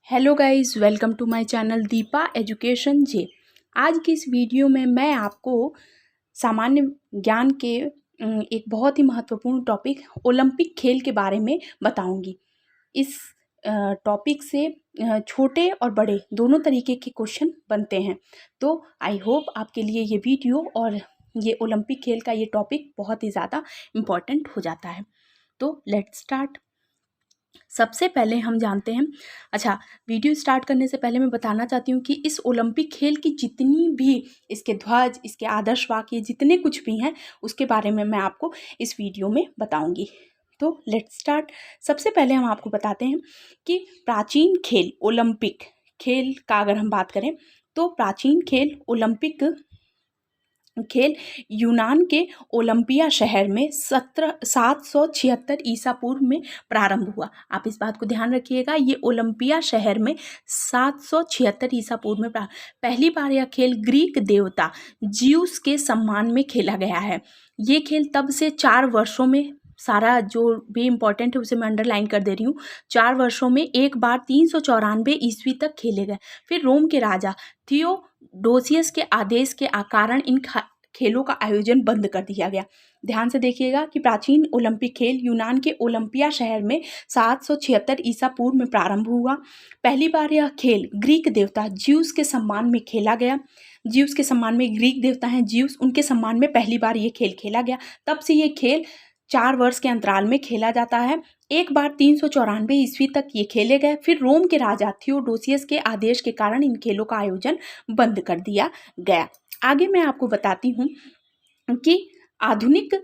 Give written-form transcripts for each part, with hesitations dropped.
Hello guys, welcome to my channel Deepa education J. आज की इस वीडियो में मैं आपको सामान्य ज्ञान के एक बहुत ही महत्वपूर्ण टॉपिक ओलंपिक खेल के बारे में बताऊंगी। इस टॉपिक से छोटे और बड़े दोनों तरीके के क्वेश्चन बनते हैं। तो आई होप आपके लिए ये वीडियो और ये ओलंपिक खेल का ये टॉपिक बहुत ही ज़्यादा इम्पॉर्टेंट हो जाता है। तो लेट्स स्टार्ट। सबसे पहले हम जानते हैं, वीडियो स्टार्ट करने से पहले मैं बताना चाहती हूँ कि इस ओलंपिक खेल की जितनी भी इसके ध्वज, इसके आदर्श वाक्य, जितने कुछ भी हैं उसके बारे में मैं आपको इस वीडियो में बताऊंगी। तो लेट्स स्टार्ट। सबसे पहले हम आपको बताते हैं कि प्राचीन खेल ओलंपिक खेल का अगर हम बात करें तो प्राचीन खेल ओलंपिक खेल यूनान के ओलंपिया शहर में 776 ईसा पूर्व में प्रारंभ हुआ। आप इस बात को ध्यान रखिएगा, ये ओलंपिया शहर में 776 ईसा पूर्व में पहली बार यह खेल ग्रीक देवता ज्यूस के सम्मान में खेला गया है। ये खेल तब से 4 वर्षों में, सारा जो भी इम्पोर्टेंट है उसे मैं अंडरलाइन कर दे रही हूँ, 4 वर्षों में एक बार 394 ईस्वी तक खेले गए। फिर रोम के राजा थियोडोसियस के आदेश के कारण इन खेलों का आयोजन बंद कर दिया गया। ध्यान से देखिएगा कि प्राचीन ओलंपिक खेल यूनान के ओलंपिया शहर में 776 ईसा पूर्व में प्रारंभ हुआ। पहली बार यह खेल ग्रीक देवता ज्यूस के सम्मान में खेला गया। ज्यूस के सम्मान में, ग्रीक देवता हैं ज्यूस, उनके सम्मान में पहली बार ये खेल खेला गया। तब से ये खेल 4 वर्ष के अंतराल में खेला जाता है। एक बार 394 ईस्वी तक ये खेले गए। फिर रोम के राजा थियोडोसियस के आदेश के कारण इन खेलों का आयोजन बंद कर दिया गया। आगे मैं आपको बताती हूँ कि आधुनिक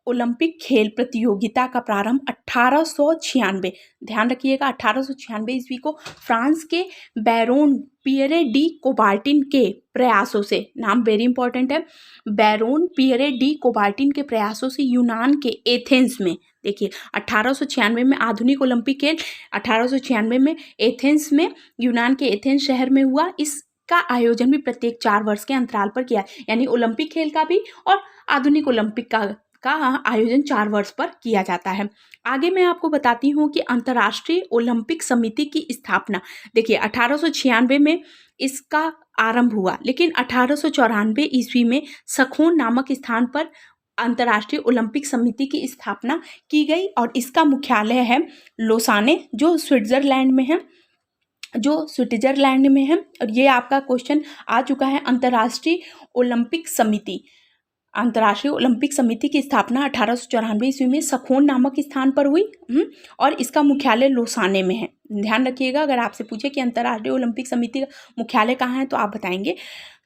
ओलंपिक खेल प्रतियोगिता का प्रारंभ 1896, ध्यान रखिएगा 1896 ईस्वी को फ्रांस के बैरोन पियरे डी कोबार्टिन के प्रयासों से, नाम वेरी इंपॉर्टेंट है, बैरोन पियरे डी कोबार्टिन के प्रयासों से यूनान के एथेंस में, देखिए 1896 में आधुनिक ओलंपिक खेल 1896 में एथेंस में, यूनान के एथेंस शहर में हुआ। इसका आयोजन भी प्रत्येक 4 वर्ष के अंतराल पर किया, यानी ओलंपिक खेल का भी और आधुनिक ओलंपिक का आयोजन 4 वर्ष पर किया जाता है। आगे मैं आपको बताती हूँ कि अंतर्राष्ट्रीय ओलंपिक समिति की स्थापना, देखिए 1896 में इसका आरंभ हुआ, लेकिन 1894 ईस्वी में सखोन नामक स्थान पर अंतर्राष्ट्रीय ओलंपिक समिति की स्थापना की गई और इसका मुख्यालय है लोसाने, जो स्विट्जरलैंड में है। और ये आपका क्वेश्चन आ चुका है। अंतर्राष्ट्रीय ओलंपिक समिति की स्थापना 1894 ईस्वी में सखोन नामक स्थान पर हुई और इसका मुख्यालय लोसाने में है। ध्यान रखिएगा, अगर आपसे पूछे कि अंतर्राष्ट्रीय ओलंपिक समिति का मुख्यालय कहाँ है तो आप बताएंगे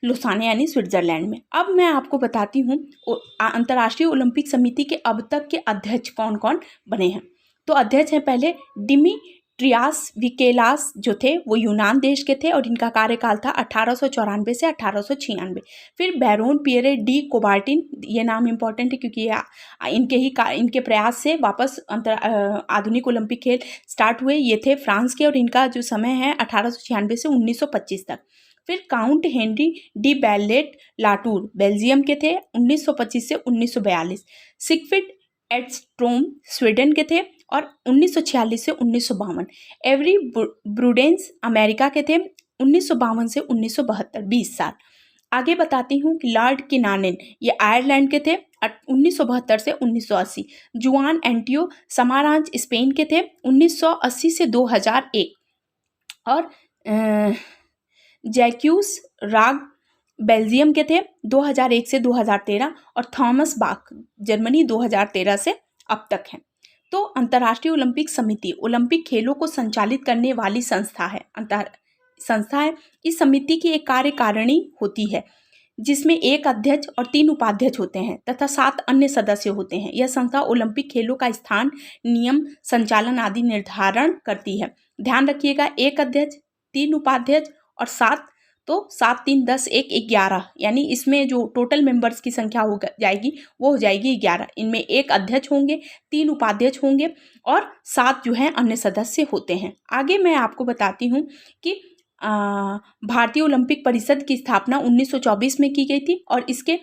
लोसाने यानी स्विट्जरलैंड में। अब मैं आपको बताती हूँ अंतर्राष्ट्रीय ओलंपिक समिति के अब तक के अध्यक्ष कौन कौन बने हैं। तो अध्यक्ष हैं पहले डिमिट्रियास विकेलास, जो थे वो यूनान देश के थे और इनका कार्यकाल था 1894 से 1896। फिर बैरोन पियरे डी कोबार्टिन, ये नाम इंपॉर्टेंट है क्योंकि इनके प्रयास से वापस आधुनिक ओलंपिक खेल स्टार्ट हुए। ये थे फ्रांस के और इनका जो समय है 1896 से 1925 तक। फिर count Henry D ballot Latur Belgium के थे, 1925 से 1942। सिगफ्रिड एडस्ट्रोम स्वीडन के थे और 1946 से 1952। एवरी ब्रूडेंस अमेरिका के थे, 1952 से 1972, 20 साल। आगे बताती हूँ कि लॉर्ड किनानेन, ये आयरलैंड के थे, 1972 से 1980। जुआन एंटियो समारांच स्पेन के थे, 1980 से 2001। और जैक्यूस राग बेल्जियम के थे, 2001 से 2013। और थॉमस बाक जर्मनी 2013 से अब तक हैं। तो अंतर्राष्ट्रीय ओलंपिक समिति ओलंपिक खेलों को संचालित करने वाली संस्था है। इस समिति की एक कार्यकारिणी होती है जिसमें एक अध्यक्ष और 3 उपाध्यक्ष होते हैं तथा 7 अन्य सदस्य होते हैं। यह संस्था ओलंपिक खेलों का स्थान, नियम, संचालन आदि निर्धारण करती है। ध्यान रखिएगा, एक अध्यक्ष, 3 उपाध्यक्ष और 7, तो 7, 3, 10, 1, 11, यानी इसमें जो टोटल मेंबर्स की संख्या हो जाएगी वो हो जाएगी 11। इनमें एक अध्यक्ष होंगे, 3 उपाध्यक्ष होंगे और 7 जो हैं अन्य सदस्य होते हैं। आगे मैं आपको बताती हूँ कि भारतीय ओलंपिक परिषद की स्थापना 1924 में की गई थी और इसके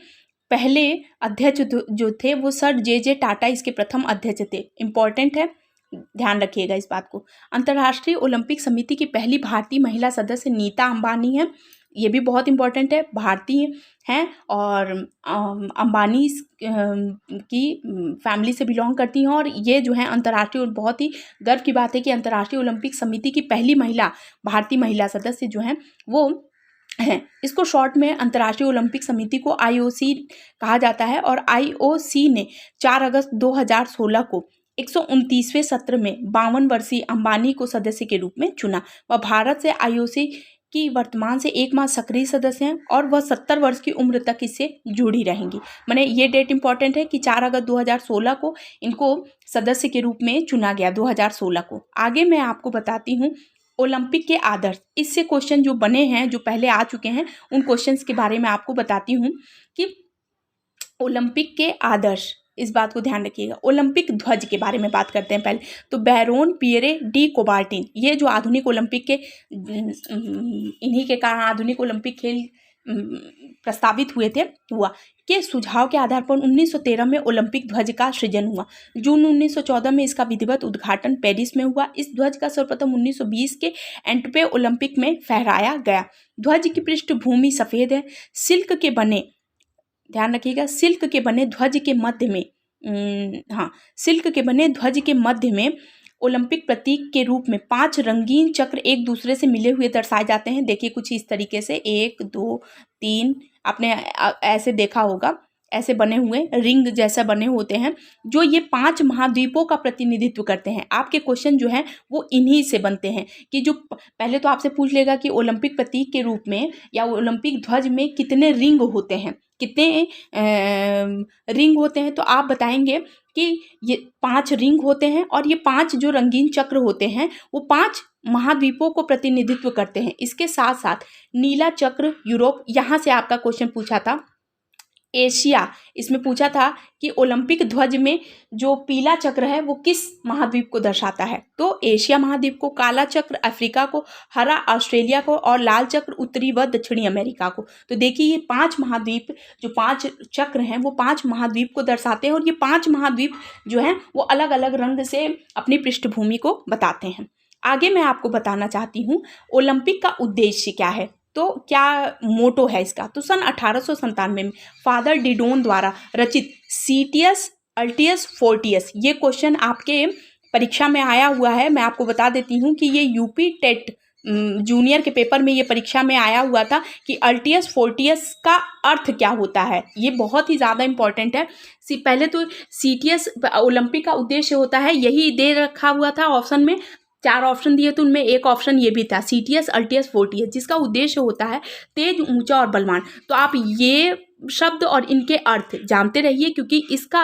पहले अध्यक्ष जो थे वो सर जे टाटा इसके प्रथम अध्यक्ष थे। इम्पॉर्टेंट है, ध्यान रखिएगा इस बात को। अंतर्राष्ट्रीय ओलंपिक समिति की पहली भारतीय महिला सदस्य नीता अंबानी है, ये भी बहुत इंपॉर्टेंट है, भारतीय हैं और अंबानी की फैमिली से बिलोंग करती हैं और ये जो है अंतर्राष्ट्रीय, बहुत ही गर्व की बात है कि अंतर्राष्ट्रीय ओलंपिक समिति की पहली महिला, भारतीय महिला सदस्य जो हैं वो हैं। इसको शॉर्ट में अंतर्राष्ट्रीय ओलंपिक समिति को IOC कहा जाता है और IOC ने 4 अगस्त 2016 को 129वें सत्र में 52 वर्षीय अंबानी को सदस्य के रूप में चुना। वह भारत से IOC की वर्तमान से 1 माह सक्रिय सदस्य हैं और वह 70 वर्ष की उम्र तक इससे जुड़ी रहेंगी। माने ये डेट इंपॉर्टेंट है कि 4 अगस्त 2016 को इनको सदस्य के रूप में चुना गया, 2016 को। आगे मैं आपको बताती हूँ ओलंपिक के आदर्श, इससे क्वेश्चन जो बने हैं, जो पहले आ चुके हैं, उन क्वेश्चंस के बारे में आपको बताती हूँ कि ओलंपिक के आदर्श, इस बात को ध्यान रखिएगा। ओलंपिक ध्वज के बारे में बात करते हैं पहले। तो बैरोन पियरे डी कोबार्टिन, ये जो आधुनिक ओलंपिक के, इन्हीं के कारण आधुनिक ओलंपिक खेल प्रस्तावित हुआ के सुझाव के आधार पर 1913 में ओलंपिक ध्वज का सृजन हुआ। जून 1914 में इसका विधिवत उद्घाटन पेरिस में हुआ। इस ध्वज का सर्वप्रथम 1920 के एंटवे ओलंपिक में फहराया गया। ध्वज की पृष्ठभूमि सफ़ेद है। सिल्क के बने, ध्यान रखिएगा, सिल्क के बने ध्वज के मध्य में, सिल्क के बने ध्वज के मध्य में ओलंपिक प्रतीक के रूप में 5 रंगीन चक्र एक दूसरे से मिले हुए दर्शाए जाते हैं। देखिए कुछ इस तरीके से, 1 2 3, आपने ऐसे देखा होगा, ऐसे बने हुए रिंग जैसा बने होते हैं, जो ये 5 महाद्वीपों का प्रतिनिधित्व करते हैं। आपके क्वेश्चन जो हैं वो इन्हीं से बनते हैं कि जो पहले तो आपसे पूछ लेगा कि ओलंपिक प्रतीक के रूप में या ओलंपिक ध्वज में कितने रिंग होते हैं, कितने रिंग होते हैं, तो आप बताएंगे कि ये 5 रिंग होते हैं और ये 5 जो रंगीन चक्र होते हैं वो 5 महाद्वीपों को प्रतिनिधित्व करते हैं। इसके साथ साथ नीला चक्र यूरोप, यहाँ से आपका क्वेश्चन पूछा था। एशिया, इसमें पूछा था कि ओलंपिक ध्वज में जो पीला चक्र है वो किस महाद्वीप को दर्शाता है, तो एशिया महाद्वीप को, काला चक्र अफ्रीका को, हरा ऑस्ट्रेलिया को और लाल चक्र उत्तरी व दक्षिणी अमेरिका को। तो देखिए ये 5 महाद्वीप, जो 5 चक्र हैं वो 5 महाद्वीप को दर्शाते हैं और ये 5 महाद्वीप जो हैं वो अलग अलग रंग से अपनी पृष्ठभूमि को बताते हैं। आगे मैं आपको बताना चाहती हूँ ओलंपिक का उद्देश्य क्या है, तो क्या मोटो है इसका। तो सन 1897 में फादर डिडोन द्वारा रचित सीटियस अल्टियस फोर्टियस, ये क्वेश्चन आपके परीक्षा में आया हुआ है। मैं आपको बता देती हूँ कि ये यूपी टेट जूनियर के पेपर में ये परीक्षा में आया हुआ था कि अल्टियस फोर्टियस का अर्थ क्या होता है। ये बहुत ही ज़्यादा इंपॉर्टेंट है। पहले तो सीटियस ओलंपिक का उद्देश्य होता है, यही दे रखा हुआ था ऑप्शन में, 4 ऑप्शन दिए तो उनमें एक ऑप्शन ये भी था, सीटियस अल्टियस फोर्टियस, जिसका उद्देश्य होता है तेज, ऊंचा और बलवान। तो आप ये शब्द और इनके अर्थ जानते रहिए क्योंकि इसका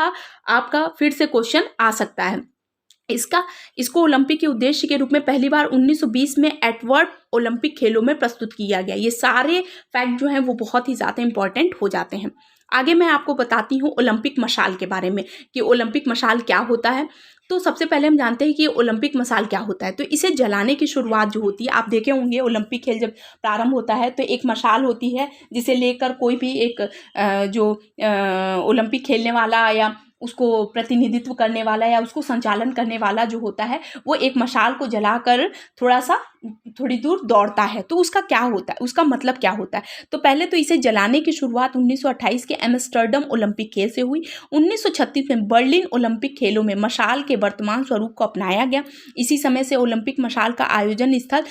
आपका फिर से क्वेश्चन आ सकता है। इसको ओलंपिक के उद्देश्य के रूप में पहली बार 1920 में एटवर्ड ओलंपिक खेलों में प्रस्तुत किया गया। ये सारे फैक्ट जो हैं वो बहुत ही ज़्यादा इंपॉर्टेंट हो जाते हैं। आगे मैं आपको बताती हूँ ओलंपिक मशाल के बारे में कि ओलंपिक मशाल क्या होता है। तो सबसे पहले हम जानते हैं कि ओलंपिक मशाल क्या होता है। तो इसे जलाने की शुरुआत जो होती है, आप देखे होंगे ओलंपिक खेल जब प्रारंभ होता है तो एक मशाल होती है जिसे लेकर कोई भी एक जो ओलंपिक खेलने वाला या उसको प्रतिनिधित्व करने वाला या उसको संचालन करने वाला जो होता है वो एक मशाल को जलाकर थोड़ी दूर दौड़ता है। तो उसका क्या होता है, उसका मतलब क्या होता है। तो पहले तो इसे जलाने की शुरुआत 1928 के एम्स्टर्डम ओलंपिक खेल से हुई। 1936 में बर्लिन ओलंपिक खेलों में मशाल के वर्तमान स्वरूप को अपनाया गया। इसी समय से ओलंपिक मशाल का आयोजन स्थल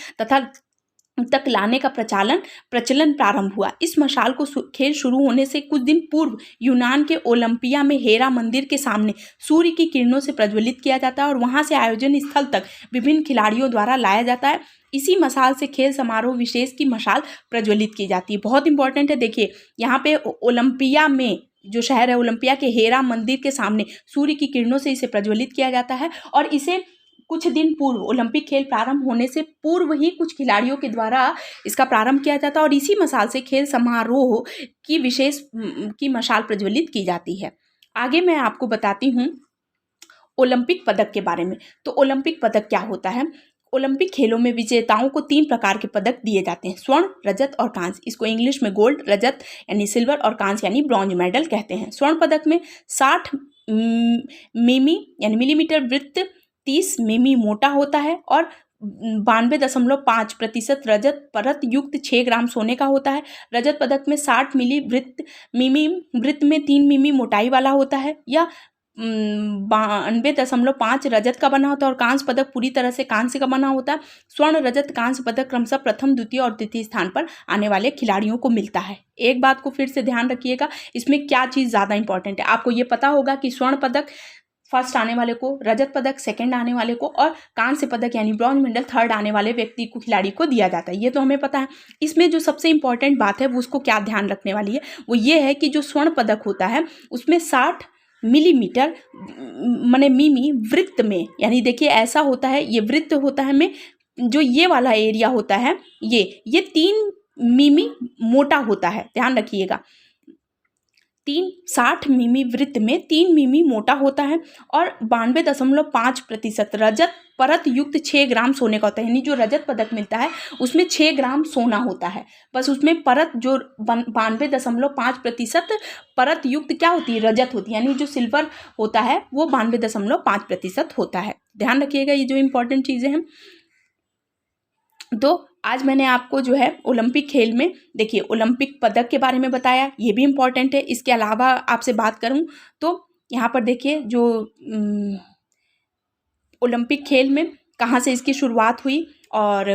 तक लाने का प्रचलन प्रारंभ हुआ। इस मशाल को खेल शुरू होने से कुछ दिन पूर्व यूनान के ओलंपिया में हेरा मंदिर के सामने सूर्य की किरणों से प्रज्वलित किया जाता है और वहां से आयोजन स्थल तक विभिन्न खिलाड़ियों द्वारा लाया जाता है। इसी मशाल से खेल समारोह विशेष की मशाल प्रज्वलित की जाती है। बहुत इंपॉर्टेंट है, देखिए यहाँ पे ओलंपिया में जो शहर है, ओलंपिया के हेरा मंदिर के सामने सूर्य की किरणों से इसे प्रज्वलित किया जाता है और इसे कुछ दिन पूर्व, ओलंपिक खेल प्रारंभ होने से पूर्व ही कुछ खिलाड़ियों के द्वारा इसका प्रारंभ किया जाता है और इसी मशाल से खेल समारोह की विशेष की मशाल प्रज्वलित की जाती है। आगे मैं आपको बताती हूँ ओलंपिक पदक के बारे में। तो ओलंपिक पदक क्या होता है। ओलंपिक खेलों में विजेताओं को 3 प्रकार के पदक दिए जाते हैं, स्वर्ण, रजत और कांस्य। इसको इंग्लिश में गोल्ड, रजत यानी सिल्वर और कांस्य यानी ब्रॉन्ज मेडल कहते हैं। स्वर्ण पदक में 60 मिमी यानी मिलीमीटर वृत्त 30 मिमी मोटा होता है और 92.5% रजत परत युक्त 6 ग्राम सोने का होता है। रजत पदक में 60 मिमी वृत्त में 3 मिमी मोटाई वाला होता है। या 92.5 रजत का बना होता है और कांस्य पदक पूरी तरह से कांस्य का बना होता है। स्वर्ण रजत कांस्य पदक क्रमशः प्रथम, द्वितीय और तृतीय स्थान पर आने वाले खिलाड़ियों को मिलता है। एक बात को फिर से ध्यान रखिएगा, इसमें क्या चीज़ ज़्यादा इंपॉर्टेंट है। आपको ये पता होगा कि स्वर्ण पदक फर्स्ट आने वाले को, रजत पदक सेकंड आने वाले को और कांस्य पदक यानी ब्रॉन्ज मेडल थर्ड आने वाले व्यक्ति को, खिलाड़ी को दिया जाता है। ये तो हमें पता है। इसमें जो सबसे इंपॉर्टेंट बात है वो उसको क्या ध्यान रखने वाली है, वो ये है कि जो स्वर्ण पदक होता है उसमें 60 मिलीमीटर माने मिमी वृत्त में, यानी देखिए ऐसा होता है, ये वृत्त होता है में जो ये वाला एरिया होता है ये 3 मिमी मोटा होता है। ध्यान रखिएगा, 60 मिमी वृत्त में 3 मिमी मोटा होता है और 92.5% रजत परत युक्त 6 ग्राम सोने का होता है। यानी जो रजत पदक मिलता है उसमें 6 ग्राम सोना होता है, बस उसमें परत जो 92.5% परत युक्त क्या होती है, रजत होती है। यानी जो सिल्वर होता है वो 92.5% होता है। ध्यान रखिएगा, ये जो इंपॉर्टेंट चीज़ें हैं। तो आज मैंने आपको जो है ओलंपिक खेल में देखिए ओलंपिक पदक के बारे में बताया, ये भी इम्पॉर्टेंट है। इसके अलावा आपसे बात करूं तो यहाँ पर देखिए जो ओलंपिक खेल में कहाँ से इसकी शुरुआत हुई और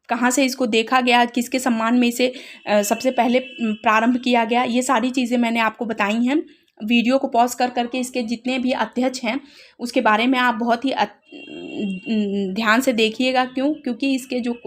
कहाँ से इसको देखा गया, किसके सम्मान में इसे सबसे पहले प्रारंभ किया गया, ये सारी चीज़ें मैंने आपको बताई हैं। वीडियो को पॉज कर करके इसके जितने भी अध्यक्ष हैं उसके बारे में आप बहुत ही ध्यान से देखिएगा। क्योंकि इसके जो